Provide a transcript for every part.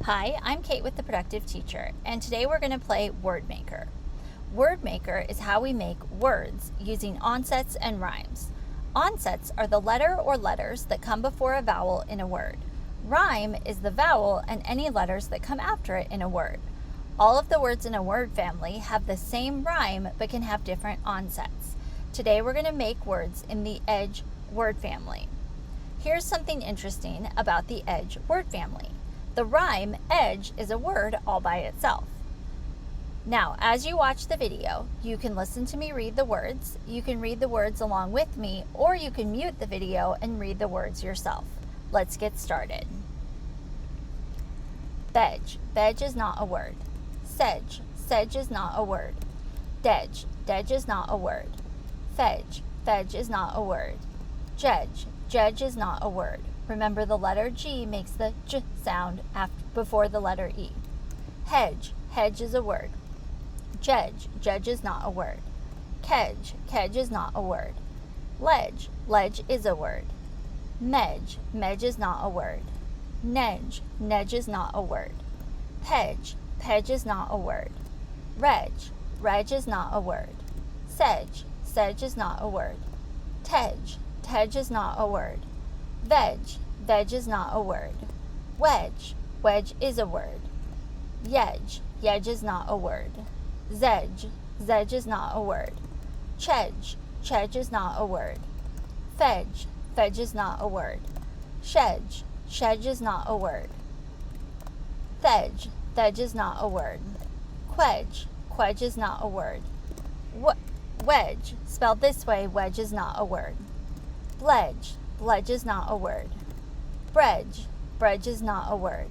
Hi, I'm Kate with The Productive Teacher, and today we're going to play Word Maker. Word Maker is how we make words using onsets and rhymes. Onsets are the letter or letters that come before a vowel in a word. Rhyme is the vowel and any letters that come after it in a word. All of the words in a word family have the same rhyme but can have different onsets. Today we're going to make words in the edge word family. Here's something interesting about the edge word family. The rhyme edge is a word all by itself. Now, as you watch the video, you can listen to me read the words, you can read the words along with me, or you can mute the video and read the words yourself. Let's get started. Bedge, bedge is not a word. Sedge, sedge is not a word. Dedge, dedge is not a word. Fedge, fedge is not a word. Jedge, jedge is not a word. Remember, the letter G makes the J sound before the letter E. Hedge, hedge is a word. Jedge, jedge is not a word. Kedge, kedge is not a word. Ledge, ledge is a word. Medge, medge is not a word. Nedge, nedge is not a word. Pedge, pedge is not a word. Reg, reg is not a word. Sedge, sedge is not a word. Tedge, tedge is not a word. Veg, veg is not a word. Wedge, wedge is a word. Yedge, yedge is not a word. Zedge, zedge is not a word. Chedge, chedge is not a word. Fedge, fedge is not a word. Shedge, shedge is not a word. Thedge, thedge is not a word. Quedge, quedge is not a word. Wedge, spelled this way, wedge is not a word. Bledge, bledge is not a word. Bredge, bredge is not a word.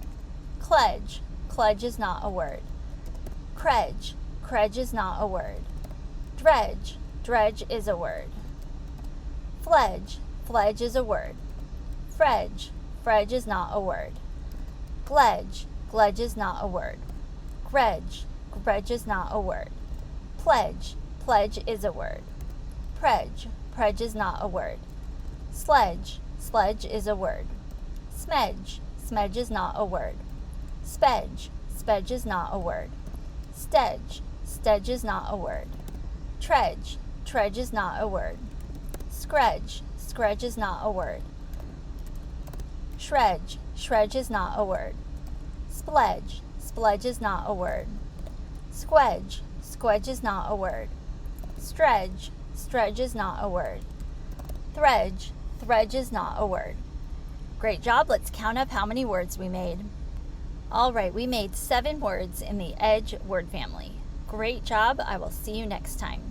Cledge, cledge is not a word. Credge, credge is not a word. Dredge, dredge is a word. Fledge, fledge is a word. Fredge, fredge is not a word. Gledge, gledge is not a word. Gredge, gredge is not a word. Pledge, pledge is a word. Predge, predge is not a word. Sledge, sledge is a word. Smedge, smedge is not a word. Spedge, spedge is not a word. Stedge, stedge is not a word. Tredge, tredge is not a word. Scredge, scredge is not a word. Shredge, shredge is not a word. Spledge, spledge is not a word. Squedge, squedge is not a word. Stredge, stredge is not a word. Thredge, thredge is not a word. Great job. Let's count up how many words we made. All right, we made 7 words in the edge word family. Great job. I will see you next time.